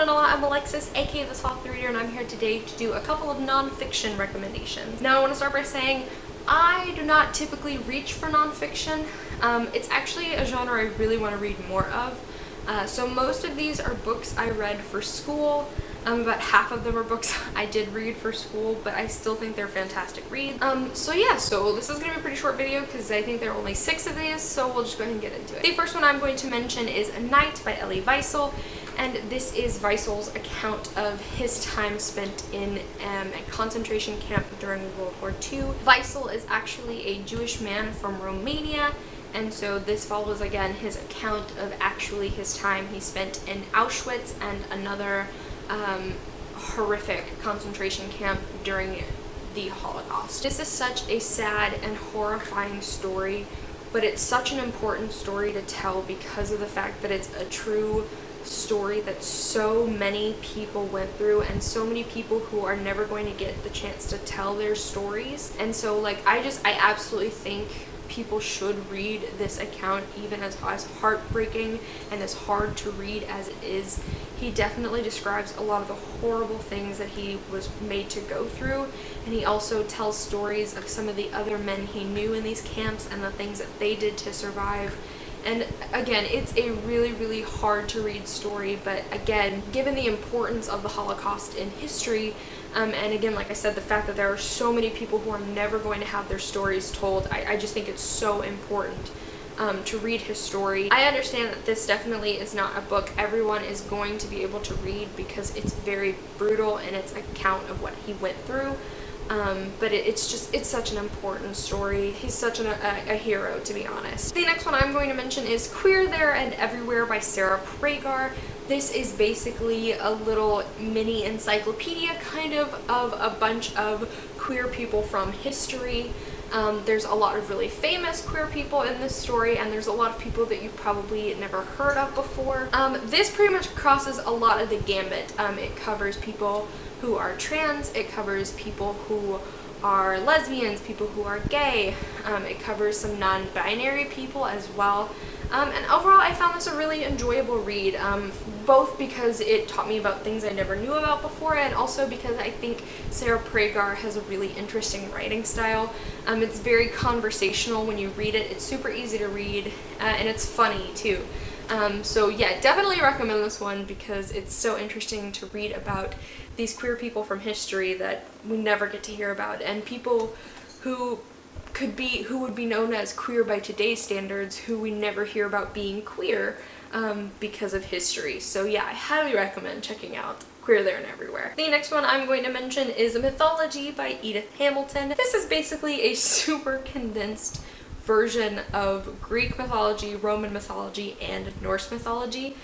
Konnichiwa, I'm Alexis, aka the Soft Reader, and I'm here today to do a couple of nonfiction recommendations. Now I want to start by saying I do not typically reach for nonfiction. It's actually a genre I really want to read more of. So most of these are books I read for school. About half of them are books I did read for school, but I still think they're fantastic reads. So this is going to be a pretty short video because I think there are only 6 of these, so we'll just go ahead and get into it. The first one I'm going to mention is A Night by Elie Wiesel, and this is Wiesel's account of his time spent in a concentration camp during World War II. Wiesel is actually a Jewish man from Romania, and so this follows again his account of actually his time he spent in Auschwitz and another horrific concentration camp during the Holocaust. This is such a sad and horrifying story, but it's such an important story to tell because of the fact that it's a true story that so many people went through and so many people who are never going to get the chance to tell their stories. And so I absolutely think people should read this account, even as heartbreaking and as hard to read as it is. He definitely describes a lot of the horrible things that he was made to go through, and he also tells stories of some of the other men he knew in these camps and the things that they did to survive. And again, it's a really, really hard to read story, but again, given the importance of the Holocaust in history, and again, like I said, the fact that there are so many people who are never going to have their stories told, I just think it's so important to read his story. I understand that this definitely is not a book everyone is going to be able to read because it's very brutal in its account of what he went through. But it's such an important story. He's such a hero, to be honest. The next one I'm going to mention is Queer There and Everywhere by Sarah Pragar. This is basically a little mini encyclopedia kind of a bunch of queer people from history. There's a lot of really famous queer people in this story, and there's a lot of people that you've probably never heard of before. This pretty much crosses a lot of the gambit. It covers people who are trans, it covers people who are lesbians, people who are gay, it covers some non-binary people as well. And overall I found this a really enjoyable read, both because it taught me about things I never knew about before, and also because I think Sarah Pragar has a really interesting writing style. It's very conversational when you read it, it's super easy to read, and it's funny too. So yeah, definitely recommend this one because it's so interesting to read about these queer people from history that we never get to hear about, and people who would be known as queer by today's standards who we never hear about being queer because of history. So yeah, I highly recommend checking out Queer There and Everywhere. The next one I'm going to mention is Mythology by Edith Hamilton. This is basically a super condensed version of Greek mythology, Roman mythology, and Norse mythology.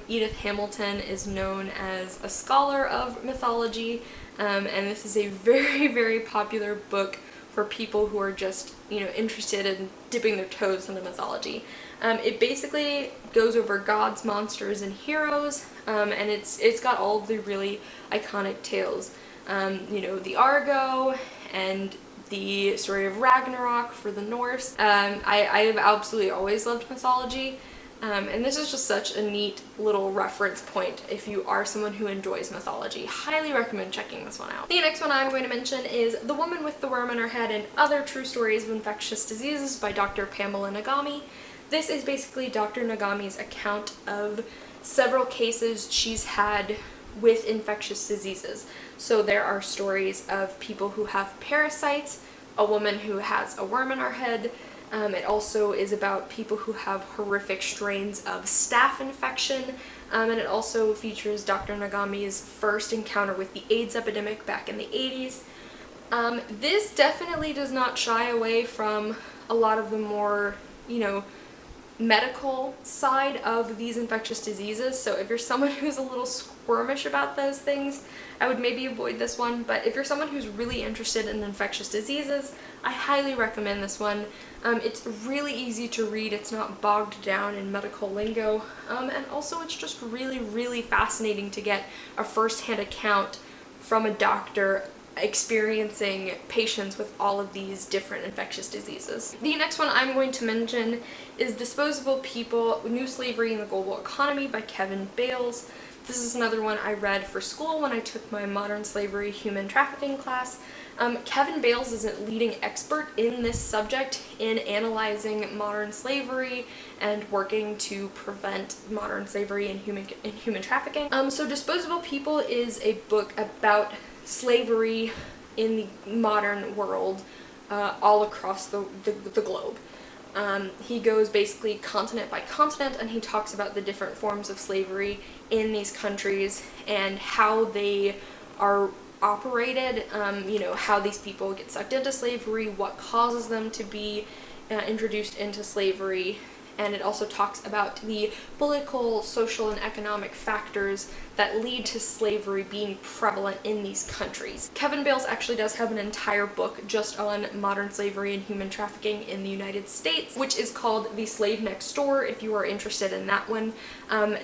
Edith Hamilton is known as a scholar of mythology, and this is a very, very popular book for people who are just, interested in dipping their toes into mythology. It basically goes over gods, monsters, and heroes, and it's got all of the really iconic tales. The Argo and the story of Ragnarok for the Norse. I have absolutely always loved mythology, and this is just such a neat little reference point if you are someone who enjoys mythology. Highly recommend checking this one out. The next one I'm going to mention is The Woman with the Worm in Her Head and Other True Stories of Infectious Diseases by Dr. Pamela Nagami. This is basically Dr. Nagami's account of several cases she's had with infectious diseases. So there are stories of people who have parasites, a woman who has a worm in her head. It also is about people who have horrific strains of staph infection, and it also features Dr. Nagami's first encounter with the AIDS epidemic back in the 80s. This definitely does not shy away from a lot of the more, medical side of these infectious diseases, so if you're someone who's a little squirmish about those things, I would maybe avoid this one, but if you're someone who's really interested in infectious diseases, I highly recommend this one. It's really easy to read, it's not bogged down in medical lingo, and also it's just really, really fascinating to get a first-hand account from a doctor experiencing patients with all of these different infectious diseases. The next one I'm going to mention is Disposable People, New Slavery in the Global Economy by Kevin Bales. This is another one I read for school when I took my modern slavery human trafficking class. Kevin Bales is a leading expert in this subject in analyzing modern slavery and working to prevent modern slavery and human trafficking. So Disposable People is a book about slavery in the modern world all across the globe. He goes basically continent by continent, and he talks about the different forms of slavery in these countries and how they are operated, you know, how these people get sucked into slavery, what causes them to be introduced into slavery, and it also talks about the political, social, and economic factors that lead to slavery being prevalent in these countries. Kevin Bales actually does have an entire book just on modern slavery and human trafficking in the United States, which is called The Slave Next Door, if you are interested in that one.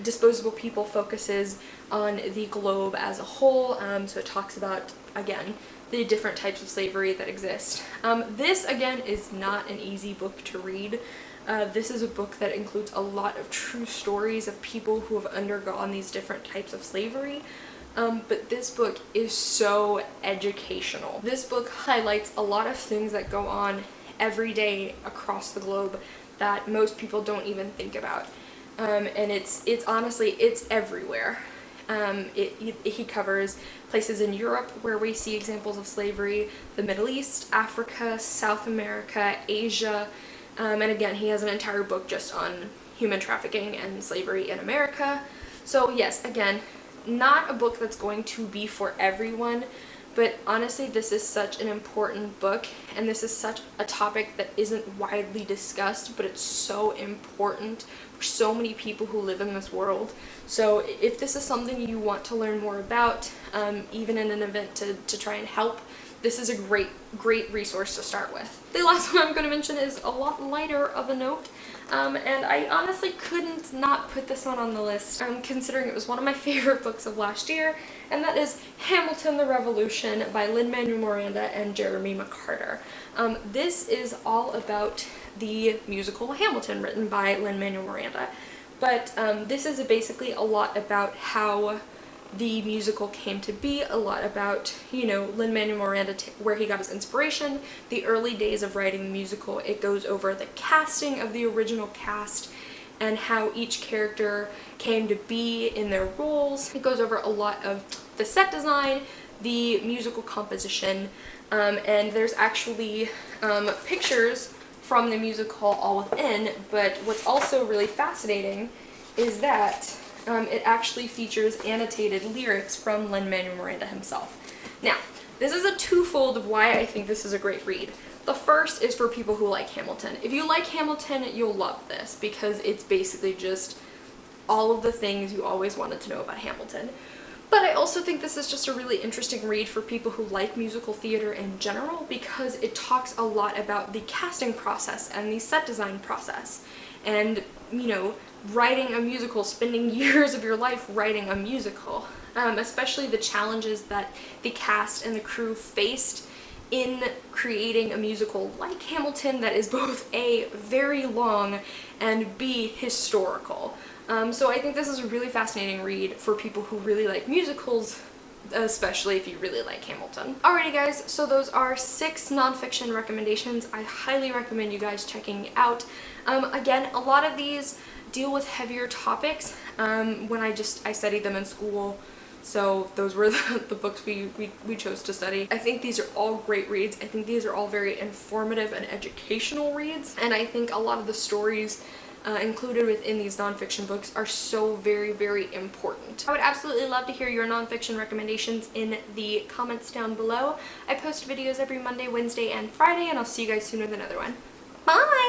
Disposable People focuses on the globe as a whole, so it talks about, again, the different types of slavery that exist. This, again, is not an easy book to read. This is a book that includes a lot of true stories of people who have undergone these different types of slavery, but this book is so educational. This book highlights a lot of things that go on every day across the globe that most people don't even think about, and it's honestly, it's everywhere. He covers places in Europe where we see examples of slavery, the Middle East, Africa, South America, Asia, and again, he has an entire book just on human trafficking and slavery in America. So yes, again, not a book that's going to be for everyone, but honestly, this is such an important book, and this is such a topic that isn't widely discussed, but it's so important for so many people who live in this world. So if this is something you want to learn more about, even in an event to try and help, this is a great resource to start with. The last one I'm going to mention is a lot lighter of a note, and I honestly couldn't not put this one on the list, considering it was one of my favorite books of last year, and that is Hamilton the Revolution by Lin-Manuel Miranda and Jeremy McCarter. This is all about the musical Hamilton, written by Lin-Manuel Miranda, but this is basically a lot about how the musical came to be, a lot about, you know, Lin-Manuel Miranda, where he got his inspiration, the early days of writing the musical. It goes over the casting of the original cast and how each character came to be in their roles. It goes over a lot of the set design, the musical composition, and there's actually pictures from the musical all within, but what's also really fascinating is that it actually features annotated lyrics from Lin-Manuel Miranda himself. Now, this is a twofold of why I think this is a great read. The first is for people who like Hamilton. If you like Hamilton, you'll love this, because it's basically just all of the things you always wanted to know about Hamilton. But I also think this is just a really interesting read for people who like musical theater in general, because it talks a lot about the casting process and the set design process. And, you know, writing a musical, spending years of your life writing a musical, especially the challenges that the cast and the crew faced in creating a musical like Hamilton that is both A, very long, and B, historical. So I think this is a really fascinating read for people who really like musicals, especially if you really like Hamilton. Alrighty guys, so those are 6 nonfiction recommendations I highly recommend you guys checking out. Again, a lot of these deal with heavier topics. When I studied them in school, so those were the books we chose to study. I think these are all great reads. I think these are all very informative and educational reads, and I think a lot of the stories included within these nonfiction books are so very important. I would absolutely love to hear your nonfiction recommendations in the comments down below. I post videos every Monday, Wednesday, and Friday, and I'll see you guys soon with another one. Bye!